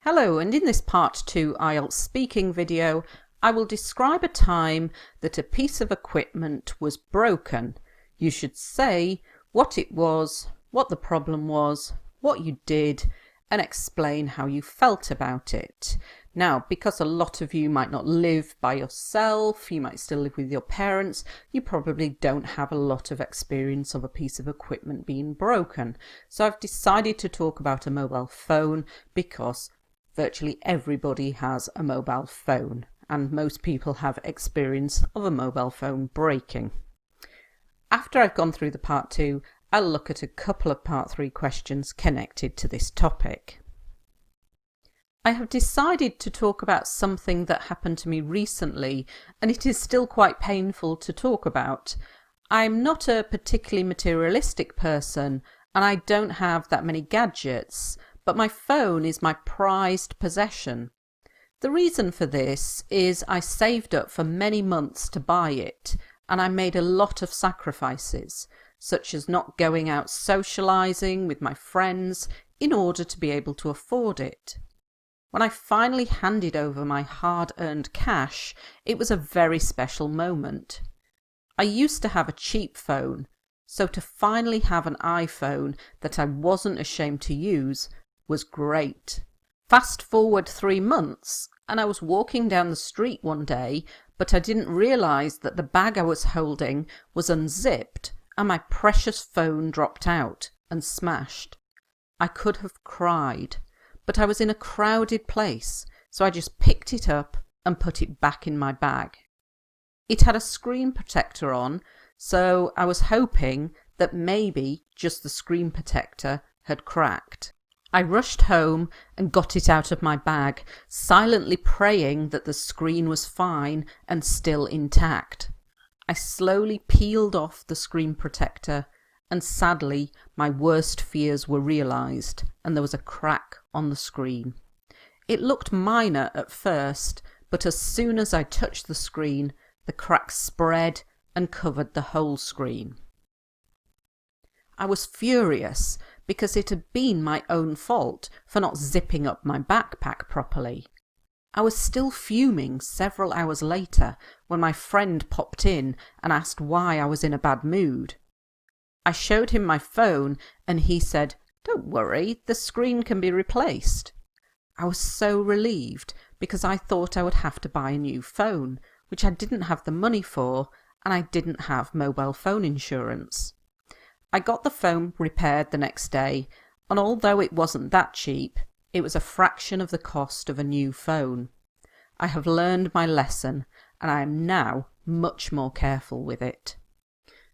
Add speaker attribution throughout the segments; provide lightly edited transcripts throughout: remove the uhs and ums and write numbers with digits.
Speaker 1: Hello, and in this part 2 IELTS speaking video, I will describe a time that a piece of equipment was broken. You should say what it was, what the problem was, what you did, and explain how you felt about it. Now, because a lot of you might not live by yourself, you might still live with your parents, you probably don't have a lot of experience of a piece of equipment being broken. So I've decided to talk about a mobile phone because virtually everybody has a mobile phone, and most people have experience of a mobile phone breaking. After I've gone through the part 2, I'll look at a couple of part 3 questions connected to this topic. I have decided to talk about something that happened to me recently, and it is still quite painful to talk about. I'm not a particularly materialistic person, and I don't have that many gadgets, but my phone is my prized possession. The reason for this is I saved up for many months to buy it, and I made a lot of sacrifices, such as not going out socialising with my friends in order to be able to afford it. When I finally handed over my hard-earned cash, it was a very special moment. I used to have a cheap phone, so to finally have an iPhone that I wasn't ashamed to use was great. Fast forward 3 months, and I was walking down the street one day, but I didn't realise that the bag I was holding was unzipped and my precious phone dropped out and smashed. I could have cried, but I was in a crowded place, so I just picked it up and put it back in my bag. It had a screen protector on, so I was hoping that maybe just the screen protector had cracked. I rushed home and got it out of my bag, silently praying that the screen was fine and still intact. I slowly peeled off the screen protector, and sadly my worst fears were realised, and there was a crack on the screen. It looked minor at first, but as soon as I touched the screen, the crack spread and covered the whole screen. I was furious because it had been my own fault for not zipping up my backpack properly. I was still fuming several hours later when my friend popped in and asked why I was in a bad mood. I showed him my phone and he said, "Don't worry, the screen can be replaced." I was so relieved because I thought I would have to buy a new phone, which I didn't have the money for, and I didn't have mobile phone insurance. I got the phone repaired the next day, and although it wasn't that cheap, it was a fraction of the cost of a new phone. I have learned my lesson, and I am now much more careful with it.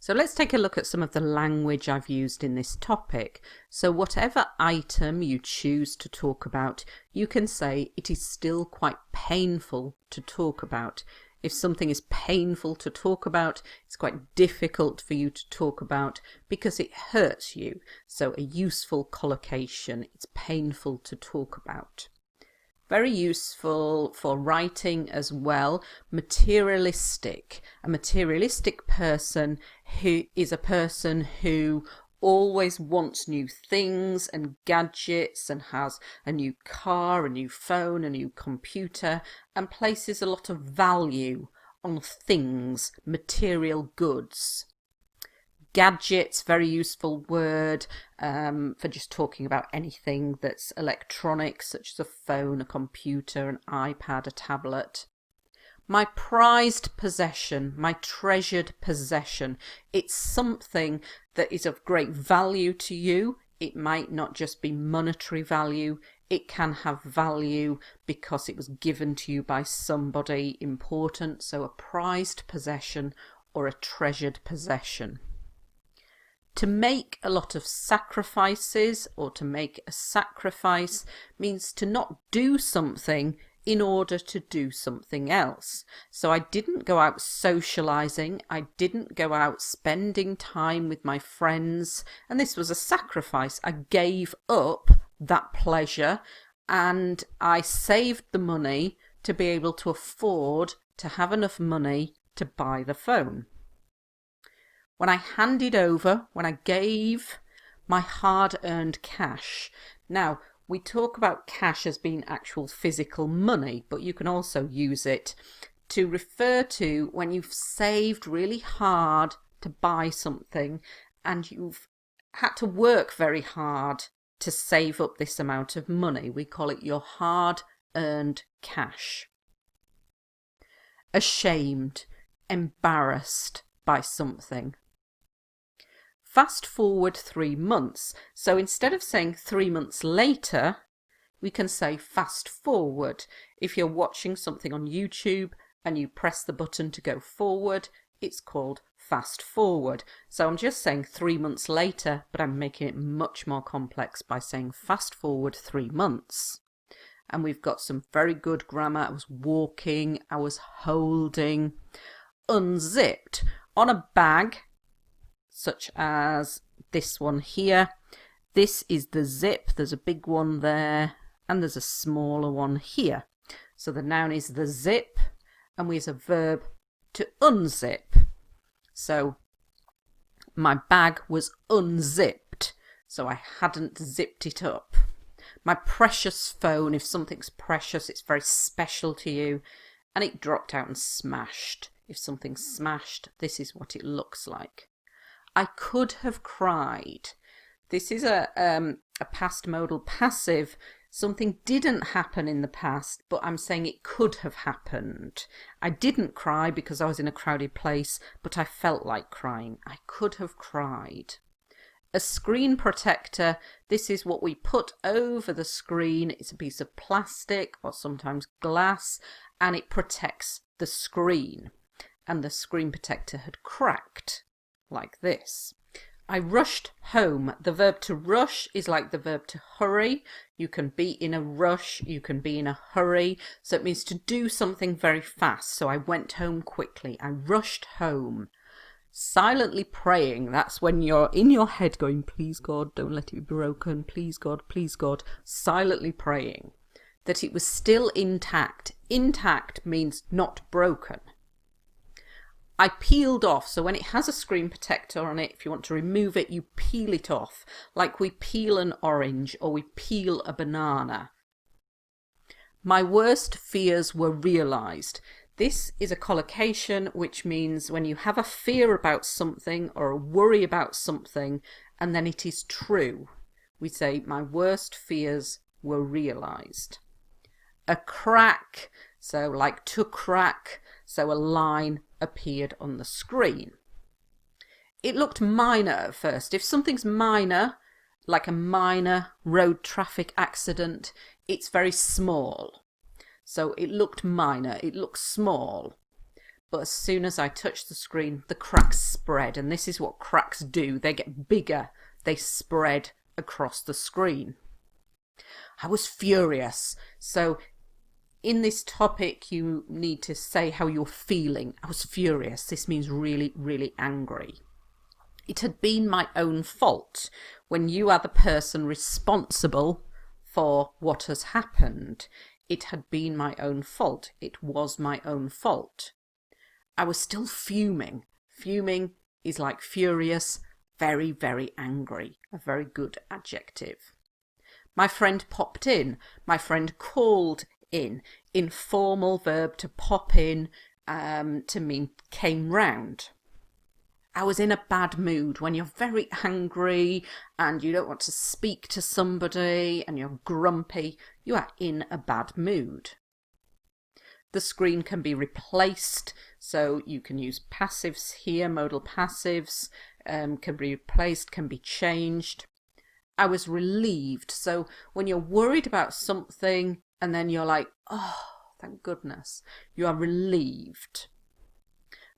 Speaker 1: So let's take a look at some of the language I've used in this topic. So whatever item you choose to talk about, you can say it is still quite painful to talk about. If something is painful to talk about, it's quite difficult for you to talk about because it hurts you. So a useful collocation, it's painful to talk about. Very useful for writing as well. Materialistic. A materialistic person who is a person who always wants new things and gadgets and has a new car, a new phone, a new computer, and places a lot of value on things, material goods. Gadgets, very useful word for just talking about anything that's electronic, such as a phone, a computer, an iPad, a tablet. My prized possession, my treasured possession. It's something that is of great value to you. It might not just be monetary value. It can have value because it was given to you by somebody important. So a prized possession or a treasured possession. To make a lot of sacrifices or to make a sacrifice means to not do something in order to do something else. So I didn't go out socialising, I didn't go out spending time with my friends, and this was a sacrifice. I gave up that pleasure and I saved the money to be able to afford to have enough money to buy the phone. When I handed over, when I gave my hard-earned cash. Now, we talk about cash as being actual physical money, but you can also use it to refer to when you've saved really hard to buy something and you've had to work very hard to save up this amount of money. We call it your hard-earned cash. Ashamed, embarrassed by something. Fast forward 3 months. So instead of saying 3 months later, we can say fast forward. If you're watching something on YouTube and you press the button to go forward, it's called fast forward. So I'm just saying 3 months later, but I'm making it much more complex by saying fast forward 3 months. And we've got some very good grammar. I was walking, I was holding, unzipped on a bag, such as this one here. This is the zip. There's a big one there and there's a smaller one here. So the noun is the zip and we use a verb to unzip. So my bag was unzipped, so I hadn't zipped it up. My precious phone, if something's precious, it's very special to you, and it dropped out and smashed. If something's smashed, this is what it looks like. I could have cried. This is a past modal passive. Something didn't happen in the past, but I'm saying it could have happened. I didn't cry because I was in a crowded place, but I felt like crying. I could have cried. A screen protector, this is what we put over the screen. It's a piece of plastic or sometimes glass, and it protects the screen. And the screen protector had cracked, like this. I rushed home. The verb to rush is like the verb to hurry. You can be in a rush, you can be in a hurry. So it means to do something very fast. So I went home quickly. I rushed home. Silently praying, that's when you're in your head going, please God, don't let it be broken. Please God, please God. Silently praying that it was still intact. Intact means not broken. I peeled off, so when it has a screen protector on it, if you want to remove it, you peel it off, like we peel an orange or we peel a banana. My worst fears were realised. This is a collocation, which means when you have a fear about something or a worry about something, and then it is true, we say, my worst fears were realised. A crack, so like to crack, so a line appeared on the screen. It looked minor at first. If something's minor, like a minor road traffic accident, it's very small. So it looked minor, it looked small. But as soon as I touched the screen, the cracks spread. And this is what cracks do. They get bigger. They spread across the screen. I was furious. So in this topic, you need to say how you're feeling. I was furious. This means really, really angry. It had been my own fault. When you are the person responsible for what has happened, it had been my own fault. It was my own fault. I was still fuming. Fuming is like furious, very, very angry. A very good adjective. My friend popped in. My friend called in. Informal verb to pop in, to mean came round. I was in a bad mood. When you're very angry and you don't want to speak to somebody and you're grumpy, you are in a bad mood. The screen can be replaced, so you can use passives here, modal passives, can be replaced, can be changed. I was relieved, so when you're worried about something and then you're like, oh, thank goodness, you are relieved.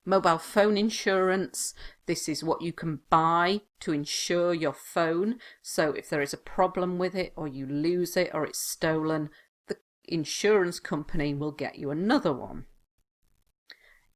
Speaker 1: Mobile phone insurance, this is what you can buy to insure your phone. So if there is a problem with it or you lose it or it's stolen, the insurance company will get you another one.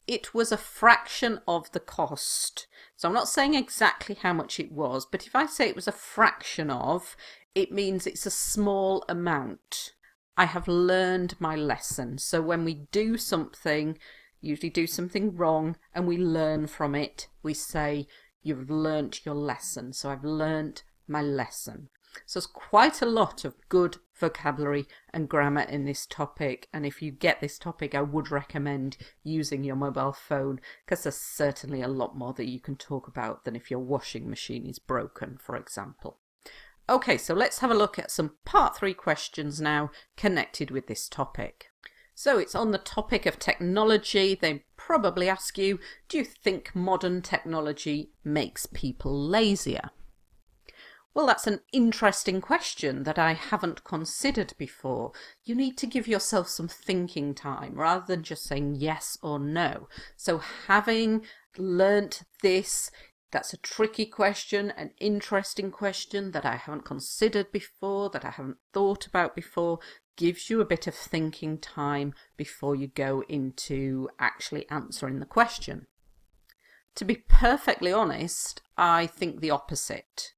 Speaker 1: It was a fraction of the cost. So I'm not saying exactly how much it was, but if I say it was a fraction of, it means it's a small amount. I have learned my lesson. So when we do something, usually do something wrong and we learn from it, we say, you've learnt your lesson. So I've learnt my lesson. So there's quite a lot of good vocabulary and grammar in this topic, and if you get this topic I would recommend using your mobile phone, because there's certainly a lot more that you can talk about than if your washing machine is broken, for example. Okay, so let's have a look at some part 3 questions now connected with this topic. So it's on the topic of technology. They probably ask you, do you think modern technology makes people lazier? Well, that's an interesting question that I haven't considered before. You need to give yourself some thinking time rather than just saying yes or no. So having learnt this, that's a tricky question, an interesting question that I haven't considered before, that I haven't thought about before, gives you a bit of thinking time before you go into actually answering the question. To be perfectly honest, I think the opposite.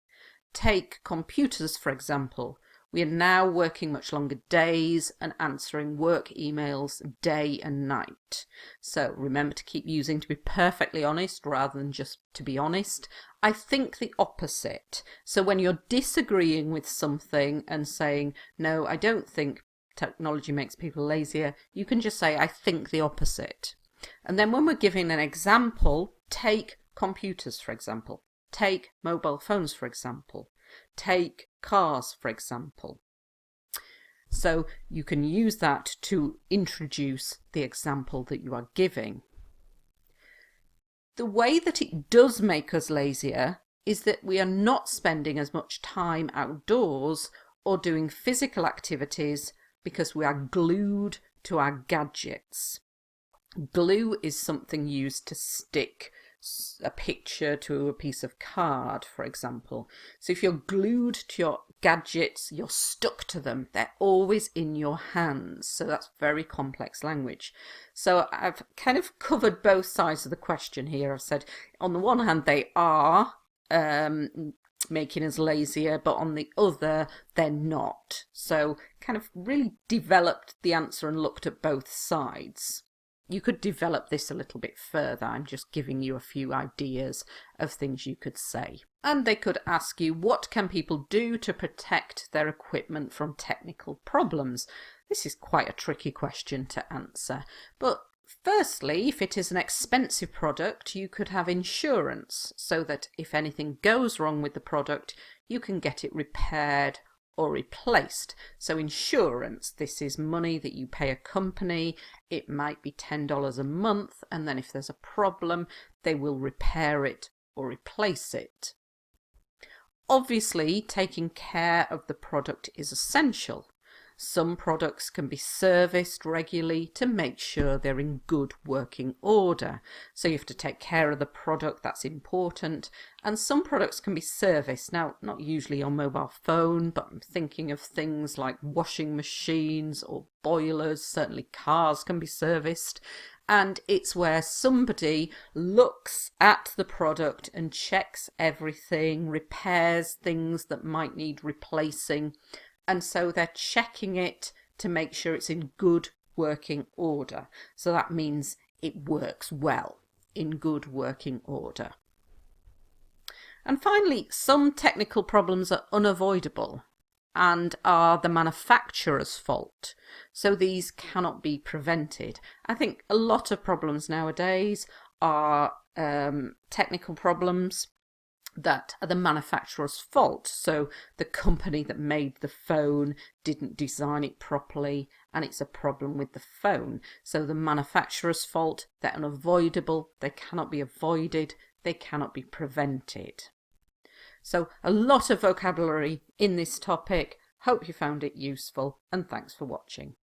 Speaker 1: Take computers, for example. We are now working much longer days and answering work emails day and night. So remember to keep using to be perfectly honest rather than just to be honest. I think the opposite. So when you're disagreeing with something and saying, no, I don't think technology makes people lazier, you can just say, I think the opposite. And then when we're giving an example, take computers, for example. Take mobile phones, for example. Take cars, for example. So you can use that to introduce the example that you are giving. The way that it does make us lazier is that we are not spending as much time outdoors or doing physical activities because we are glued to our gadgets. Glue is something used to stick a picture to a piece of card, for example. So if you're glued to your gadgets, you're stuck to them. They're always in your hands. So that's very complex language. So I've kind of covered both sides of the question here. I've said, on the one hand, they are making us lazier, but on the other, they're not. So kind of really developed the answer and looked at both sides. You could develop this a little bit further. I'm just giving you a few ideas of things you could say. And they could ask you, what can people do to protect their equipment from technical problems? This is quite a tricky question to answer. But firstly, if it is an expensive product, you could have insurance so that if anything goes wrong with the product, you can get it repaired or replaced. So insurance, this is money that you pay a company. It might be $10 a month, and then if there's a problem, they will repair it or replace it. Obviously, taking care of the product is essential. Some products can be serviced regularly to make sure they're in good working order. So you have to take care of the product, that's important. And some products can be serviced. Now, not usually on mobile phone, but I'm thinking of things like washing machines or boilers. Certainly cars can be serviced. And it's where somebody looks at the product and checks everything, repairs things that might need replacing. And so they're checking it to make sure it's in good working order. So that means it works well, in good working order. And finally, some technical problems are unavoidable and are the manufacturer's fault. So these cannot be prevented. I think a lot of problems nowadays are technical problems that are the manufacturer's fault. So the company that made the phone didn't design it properly and it's a problem with the phone. So the manufacturer's fault, they're unavoidable, they cannot be avoided, they cannot be prevented. So a lot of vocabulary in this topic. Hope you found it useful and thanks for watching.